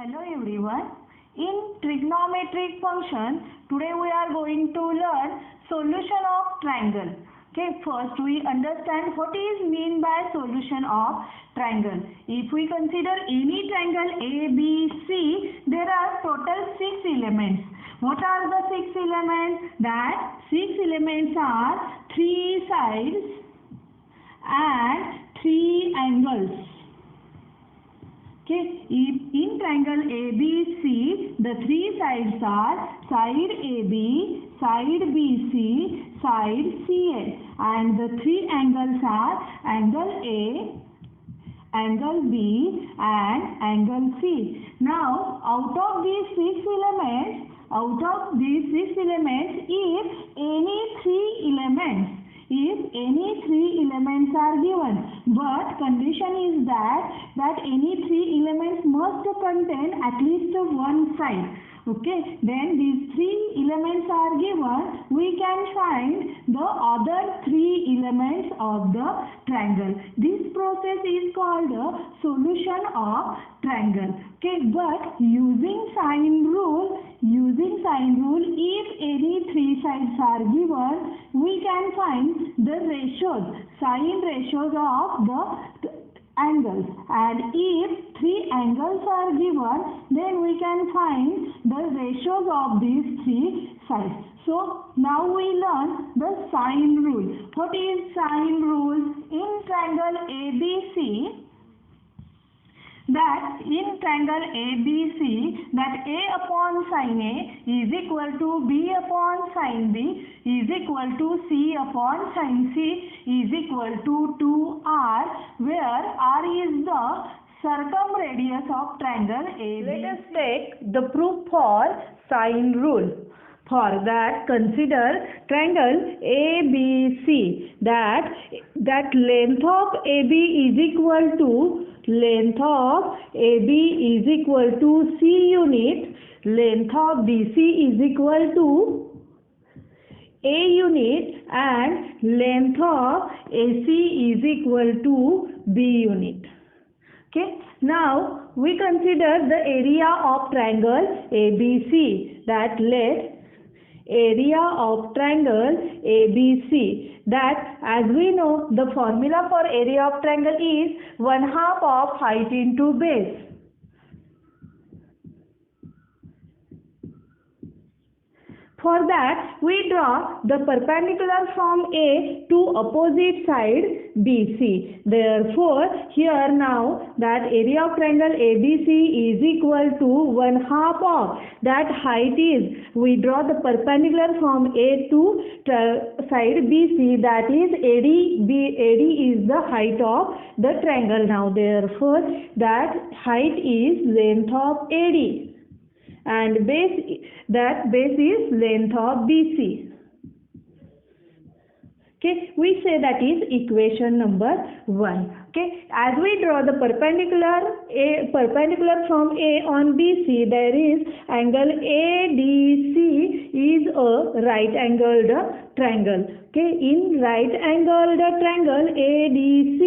Hello everyone. In trigonometric function, today we are going to learn solution of triangle. Okay, first we understand what is mean by solution of triangle. If we consider any triangle ABC, there are total 6 elements. What are the 6 elements? That 6 elements are 3 sides and 3 angles. Okay, in triangle ABC, the 3 sides are side AB, side BC, side CA, and the 3 angles are angle A, angle B, and angle C. Now, out of these 6 elements, if any 3 elements are given, but condition is that any 3 elements must contain at least one side. Okay, then these 3 elements are given, we can find the other 3 elements of the triangle. This process is called the solution of triangle. Okay, but using sign rule, if any 3 sides are given, we can find the sign ratios of the angles, and if 3 angles are given, then we can find the ratios of these 3 sides. So now we learn the sign rule. What is sign rule? In triangle ABC, that in triangle ABC, that A upon sin A is equal to B upon sin B is equal to C upon sin C is equal to 2R, where R is the circumradius of triangle ABC. Let us take the proof for sign rule. For that, consider triangle ABC, that length of AB is equal to C unit, length of BC is equal to A unit, and length of AC is equal to B unit. Okay, now we consider the area of triangle ABC, that let area of triangle ABC, that as we know, the formula for area of triangle is 1/2 of height into base. For that, we draw the perpendicular from A to opposite side BC. Therefore, here now that area of triangle ABC is equal to 1/2 of that height is, we draw the perpendicular from A to side BC, that is AD. AD is the height of the triangle now. Therefore, that height is length of AD. And base is length of BC. Okay, we say that is equation number 1. Okay, as we draw the perpendicular from A on BC, there is angle ADC is a right angled triangle. Okay, in right angled triangle ADC,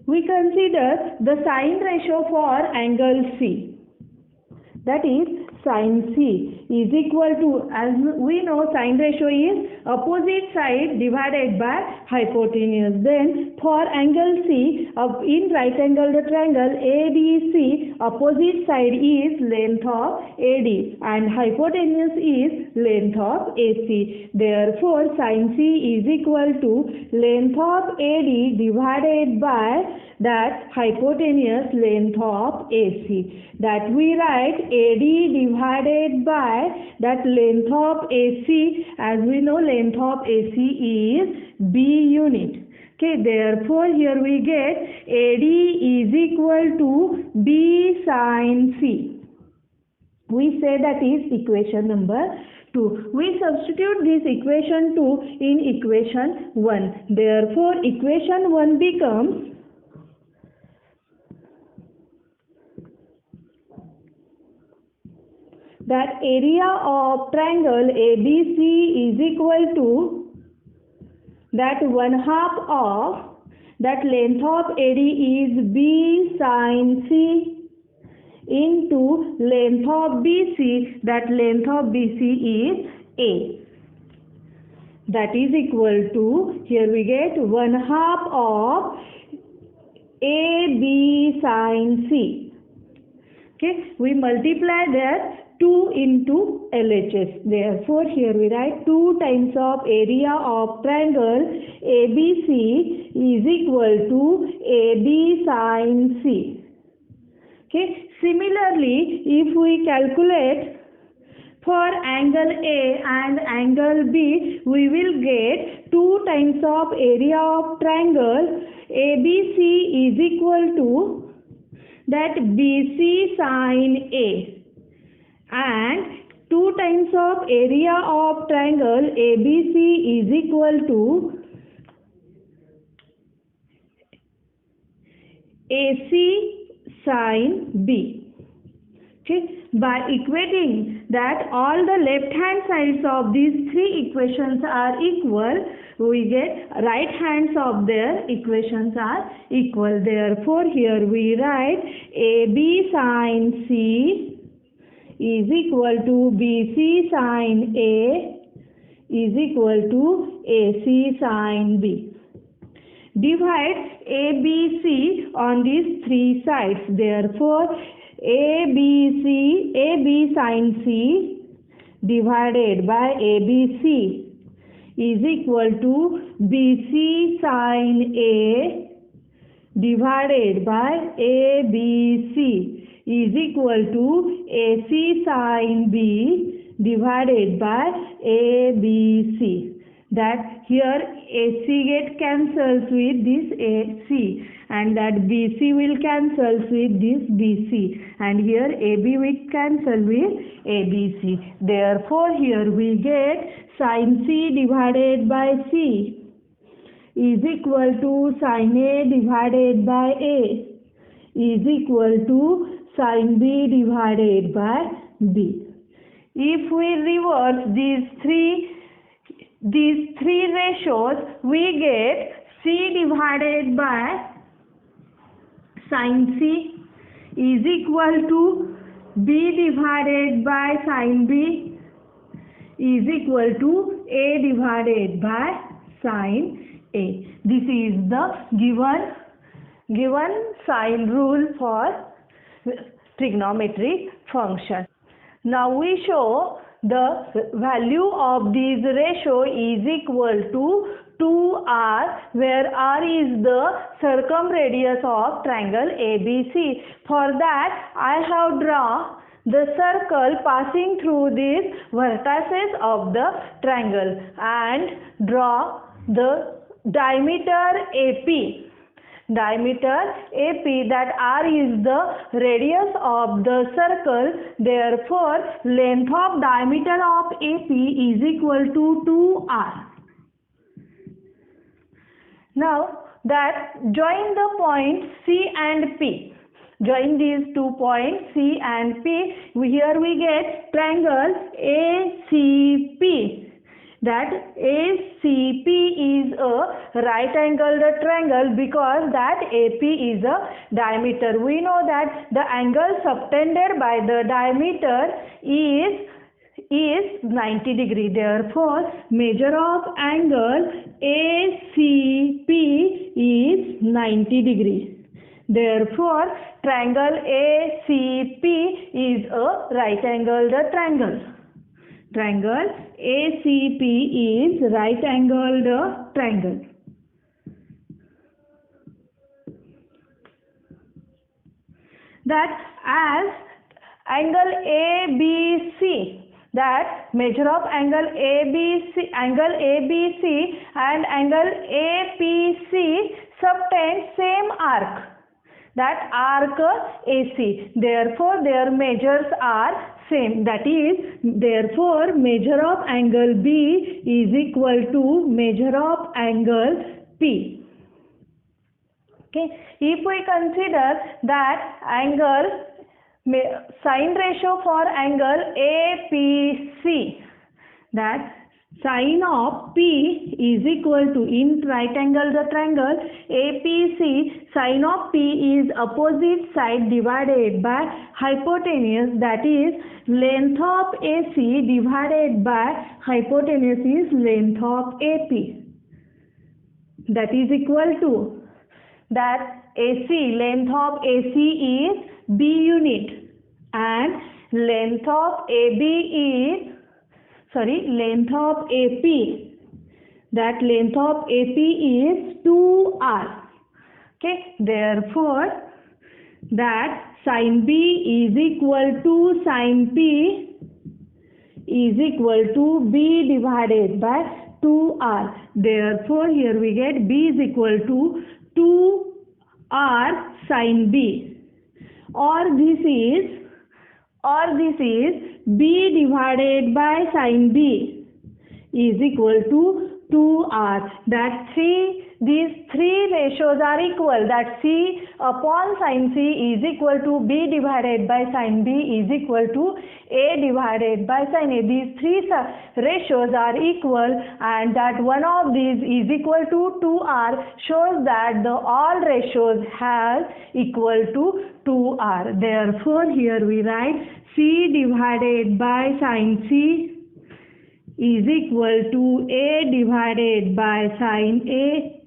we consider the sine ratio for angle C, that is sin C is equal to, as we know, sine ratio is opposite side divided by hypotenuse. Then for angle C, in right angled triangle ADC, opposite side is length of AD and hypotenuse is length of AC. Therefore, sin C is equal to length of AD divided by that hypotenuse length of AC. That we write AD divided by that length of AC. As we know, length of AC is B unit. Okay, therefore here we get AD is equal to B sin C. We say that is equation number 2. We substitute this equation 2 in equation 1. Therefore, equation 1 becomes that area of triangle ABC is equal to that 1/2 of that length of AD is B sin C into length of BC, that length of BC is A. That is equal to, here we get 1/2 of AB sin C. Okay, we multiply that 2 into LHS. Therefore, here we write 2 times of area of triangle ABC is equal to AB sin C. Okay, similarly, if we calculate for angle A and angle B, we will get 2 times of area of triangle ABC is equal to that BC sin A, and 2 times of area of triangle ABC is equal to AC sin B. Okay, by equating that all the left hand sides of these 3 equations are equal, we get right hands of their equations are equal. Therefore, here we write AB sin C is equal to BC sin A is equal to AC sin B. Divide ABC on these 3 sides. Therefore, AB sin C divided by ABC is equal to BC sin A divided by ABC is equal to AC sin B divided by ABC. That here AC get cancels with this AC, and that BC will cancel with this BC, and here AB will cancel with ABC. Therefore, here we get sin C divided by C is equal to sin A divided by A is equal to sin B divided by B. If we reverse these three ratios, we get C divided by sin C is equal to B divided by sin B is equal to A divided by sin A. This is the given sign rule for trigonometric function. Now we show the value of this ratio is equal to 2r, where r is the circumradius of triangle ABC. For that, I have drawn the circle passing through these vertices of the triangle and draw the diameter AP. That r is the radius of the circle. Therefore, length of diameter of AP is equal to 2r. Now that join the points C and P. Join these 2 points C and P. Here we get triangle ACP. That ACP is a right angled triangle because that AP is a diameter. We know that the angle subtended by the diameter is 90 degree. Therefore, measure of angle ACP is 90 degree. Therefore, triangle ACP is a right angled triangle. Triangle ACP is right angled triangle. That as angle ABC, that measure of angle ABC and angle APC subtend same arc, that arc AC. Therefore, their measures are same. That is, therefore, measure of angle B is equal to measure of angle P. Okay. If we consider that angle sine ratio for angle APC, that Sine of P is equal to, in right angle the triangle APC, sine of P is opposite side divided by hypotenuse, that is length of AC divided by hypotenuse is length of AP. That is equal to, that AC, length of AC is B unit and length of length of AP, that length of AP is 2r. Okay, therefore that sin B is equal to sin P is equal to B divided by 2r. Therefore here we get B is equal to 2r sin B, or this is B divided by sin B is equal to 2r. That these three ratios are equal, that C upon sin C is equal to B divided by sin B is equal to A divided by sin A. These three ratios are equal, and that one of these is equal to 2r shows that the all ratios have equal to 2r. Therefore here we write C divided by sin C is equal to A divided by sin A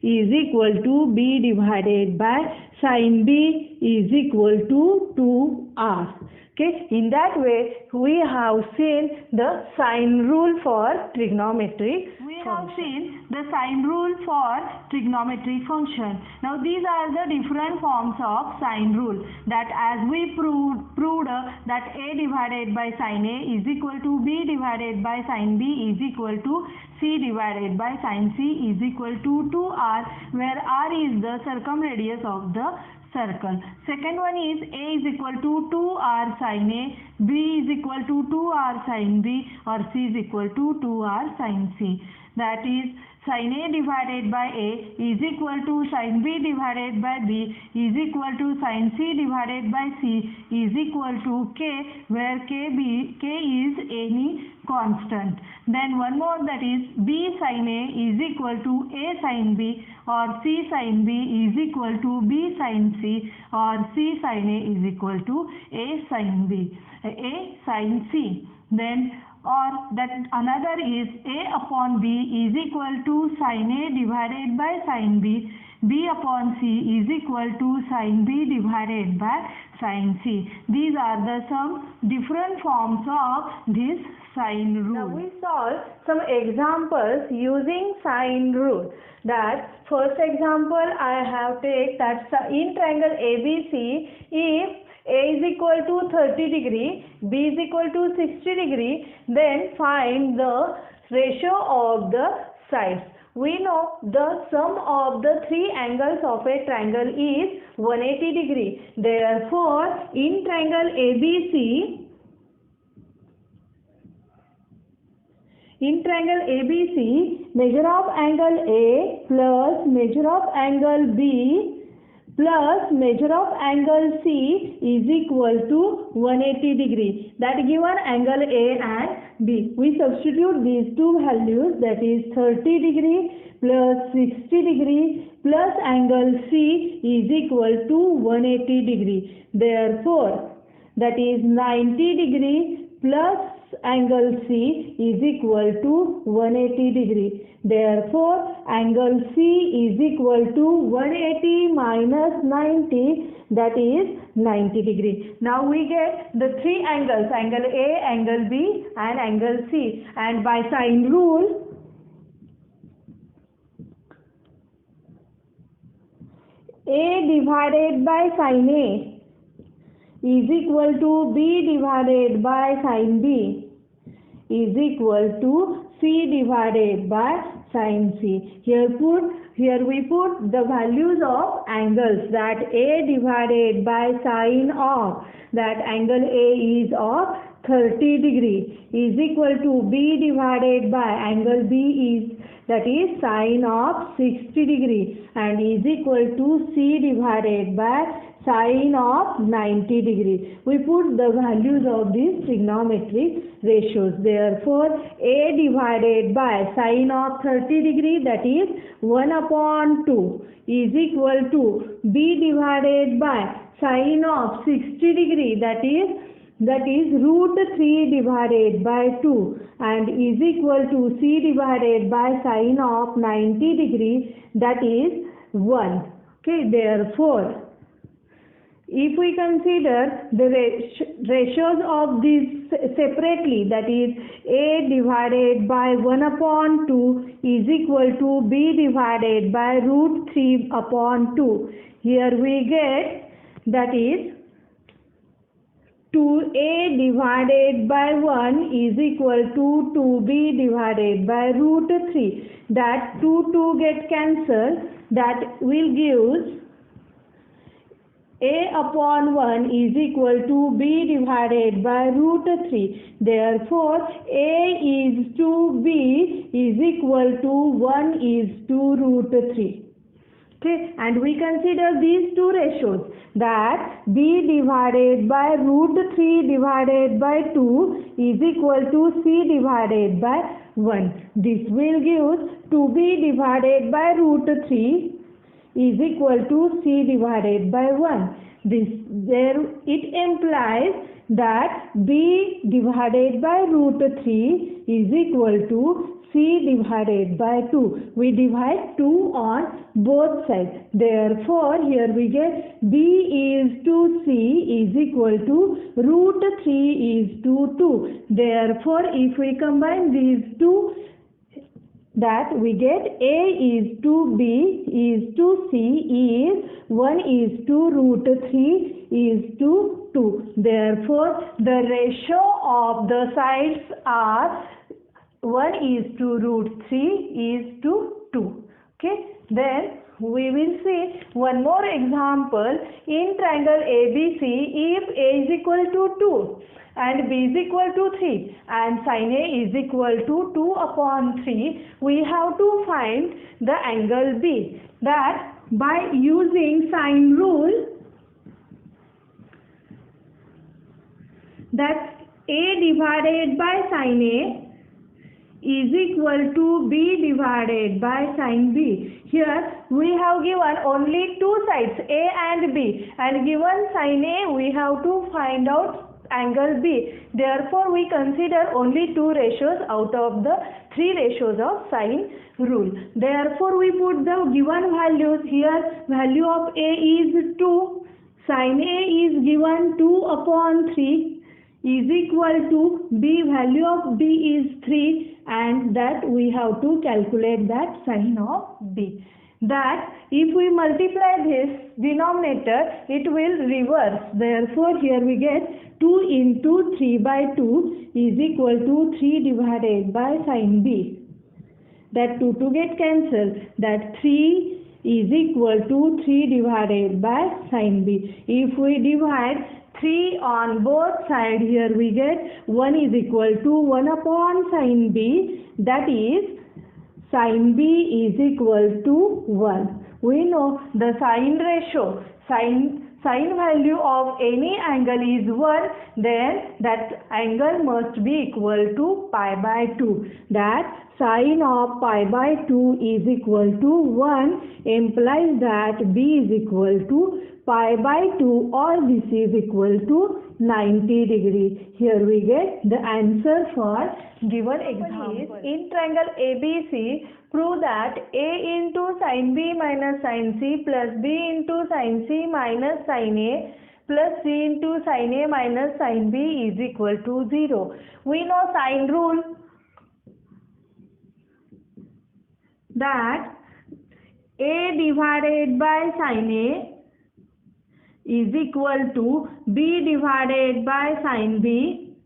is equal to B divided by sin B is equal to 2r. Okay, in that way we have seen the sine rule for trigonometric function. Now these are the different forms of sine rule, that as we proved that A divided by sin A is equal to B divided by sin B is equal to C divided by sin C is equal to 2r, where r is the circumradius of the circle. Second one is A is equal to 2r sin A, B is equal to 2r sin B, or C is equal to 2r sin C. That is sin A divided by A is equal to sin B divided by B is equal to sin C divided by C is equal to K, where K is any constant. Then one more, that is B sin A is equal to A sin B, or C sin B is equal to B sin C, or C sin A is equal to A sin C. Then or that another is A upon B is equal to sin A divided by sin B, B upon C is equal to sin B divided by sin C. These are the some different forms of this sine rule. Now we solve some examples using sine rule. That first example I have take that in triangle ABC, if A is equal to 30 degree, B is equal to 60 degree, then find the ratio of the sides. We know the sum of the three angles of a triangle is 180 degree. Therefore, in triangle ABC, measure of angle A plus measure of angle B plus measure of angle C is equal to 180 degree. That given angle A and B. We substitute these two values, that is 30 degree plus 60 degree plus angle C is equal to 180 degree. Therefore, that is 90 degree plus angle C is equal to 180 degree. Therefore, angle C is equal to 180 minus 90, that is 90 degree. Now we get the three angles, angle A, angle B and angle C, and by sine rule, A divided by sin A is equal to B divided by sin B is equal to C divided by sin C. Here we put the values of angles, that A divided by sine of, that angle A is of 30 degree is equal to B divided by angle B is that is sine of 60 degree, and is equal to C divided by sine of 90 degree. We put the values of these trigonometric ratios. Therefore, A divided by sine of 30 degree, that is 1 upon 2, is equal to B divided by sine of 60 degree, that is root 3 divided by 2, and is equal to C divided by sine of 90 degree, that is 1. Okay, therefore, if we consider the ratios of these separately, that is A divided by 1 upon 2 is equal to B divided by root 3 upon 2. Here we get, that is 2A divided by 1 is equal to 2B divided by root 3. That 2 get cancelled. That will give A upon 1 is equal to B divided by root 3. Therefore, A is to B is equal to 1 is to root 3. Okay, and we consider these two ratios, that B divided by root 3 divided by 2 is equal to C divided by 1. This will give 2B divided by root 3 is equal to C divided by 1. It implies that B divided by root 3 is equal to C divided by 2. We divide 2 on both sides. Therefore, here we get B is to C is equal to root 3 is to 2. Therefore, if we combine these two, that we get A is to B is to C is 1 is to root 3 is to 2. Therefore, the ratio of the sides are 1 is to root 3 is to 2. Okay, then we will see one more example in triangle ABC. If A is equal to 2 and B is equal to 3 and sin A is equal to 2 upon 3, we have to find the angle B. That by using sine rule, that A divided by sin A is equal to B divided by sin B. Here we have given only two sides, A and B, and given sin A we have to find out angle B. Therefore, we consider only two ratios out of the three ratios of sine rule. Therefore, we put the given values here. Value of A is 2, sin A is given 2 upon 3 is equal to B, value of B is 3, and that we have to calculate that sine of B. That if we multiply this denominator, it will reverse. Therefore, here we get 2 into 3 by 2 is equal to 3 divided by sine B. That 2 get cancelled. That 3 is equal to 3 divided by sine B. If we divide 3 on both sides, here we get 1 is equal to 1 upon sine B. That is sin B is equal to 1. We know the sine ratio, sine value of any angle is 1, then that angle must be equal to pi by 2. That sine of pi by 2 is equal to 1 implies that B is equal to pi by 2, or this is equal to 90 degree. Here we get the answer for given example. In triangle ABC, prove that A into sin B minus sin C plus B into sin C minus sin A plus C into sin A minus sin B is equal to 0. We know sine rule, that A divided by sin A is equal to B divided by sin B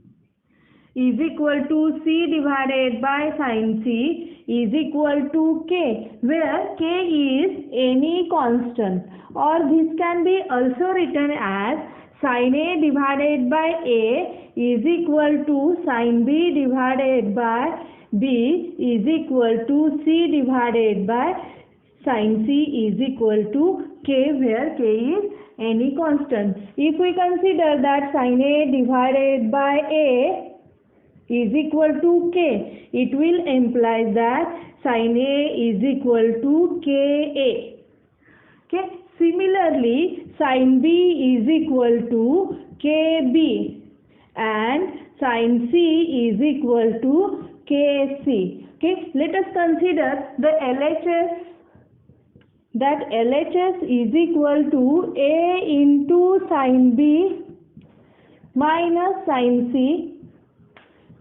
is equal to C divided by sin C is equal to K, where K is any constant, or this can be also written as sin A divided by A is equal to sin B divided by B is equal to C divided by sin C is equal to K, where K is any constant. If we consider that sin A divided by A is equal to K, it will imply that sin A is equal to Ka. Okay. Similarly, sin B is equal to Kb and sin C is equal to Kc. Okay. Let us consider the LHS, that LHS is equal to A into sin B minus sin C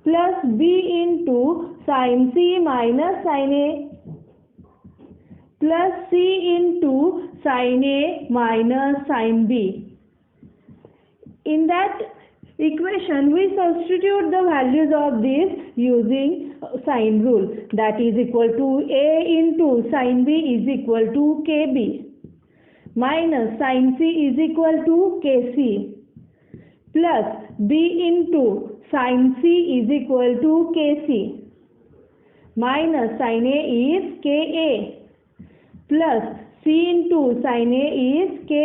plus B into sin C minus sin A plus C into sin A minus sin B. In that equation, we substitute the values of this using sine rule. That is equal to A into sin B is equal to Kb minus sin C is equal to Kc plus B into sin C is equal to Kc minus sin A is Ka plus C into sin A is Ka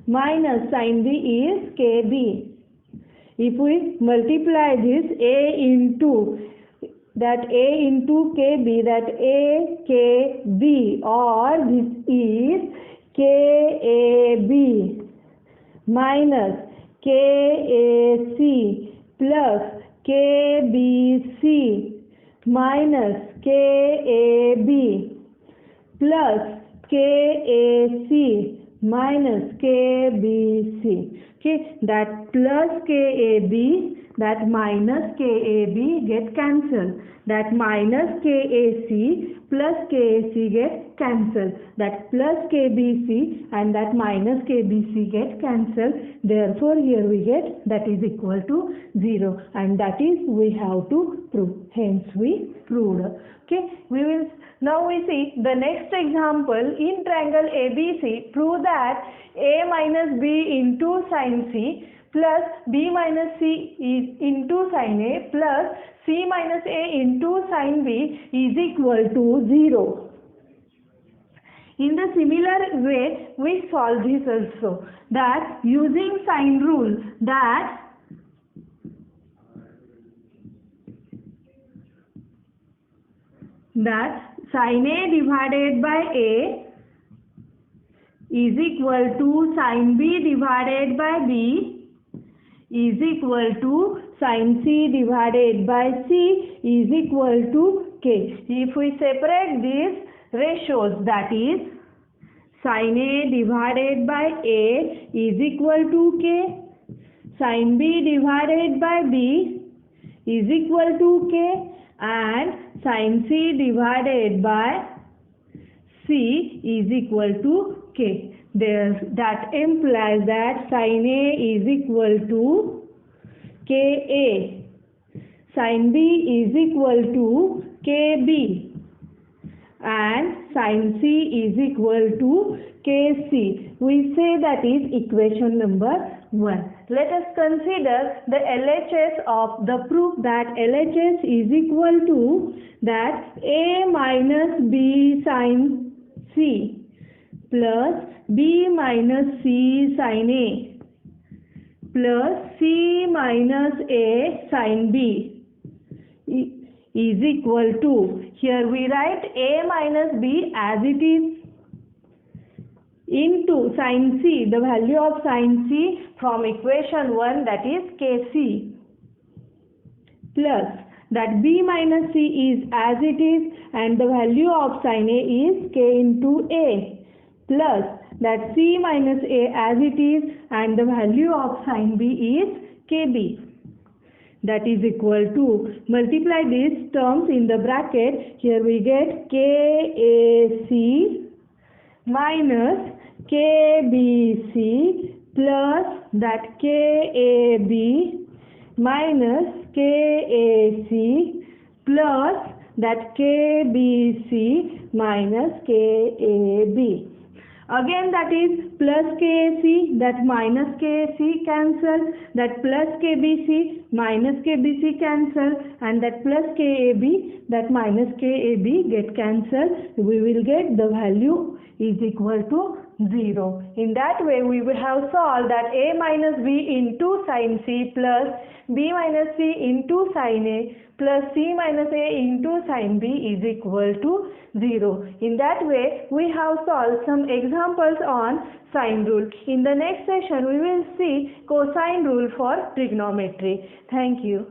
minus sin B is Kb. If we multiply this A into Kb, that A Kb, or this is Kab minus Kac plus Kbc minus Kab plus Kac minus Kbc. Okay, that plus Kab, that minus Kab get cancelled. That minus Kac plus Kac get cancelled. That plus Kbc and that minus Kbc get cancelled. Therefore, here we get that is equal to 0, and that is we have to prove. Hence, we proved. Okay, now we see the next example. In triangle ABC, prove that A minus B into sin C plus B minus C is into sin A plus C minus A into sin B is equal to 0. In the similar way, we solve this also. That using sine rule, that sin A divided by A is equal to sin B divided by B is equal to sin C divided by C is equal to K. If we separate these ratios, that is sin A divided by A is equal to K, sin B divided by B is equal to K, and sin C divided by C is equal to K. That implies that sin A is equal to Ka, sin B is equal to Kb, and sin C is equal to Kc. We say that is equation number 1. Let us consider the LHS of the proof, that LHS is equal to that A minus B sin C plus B minus C sin A plus C minus A sin B is equal to, here we write A minus B as it is, into sin C, the value of sin C from equation 1, that is Kc, plus that B minus C is as it is, and the value of sin A is K into A, plus that C minus A as it is, and the value of sin B is Kb. That is equal to, multiply these terms in the bracket, here we get Kac minus Kbc plus that Kab minus Kac plus that Kbc minus Kab. Again that is plus KAC, that minus KAC cancel, that plus KBC, minus KBC cancel, and that plus KAB, that minus KAB get cancelled. We will get the value is equal to 0. In that way we will have solved that A minus B into sin C plus B minus C into sin A plus C minus A into sin B is equal to 0. In that way we have solved some examples on sine rule. In the next session we will see cosine rule for trigonometry. Thank you.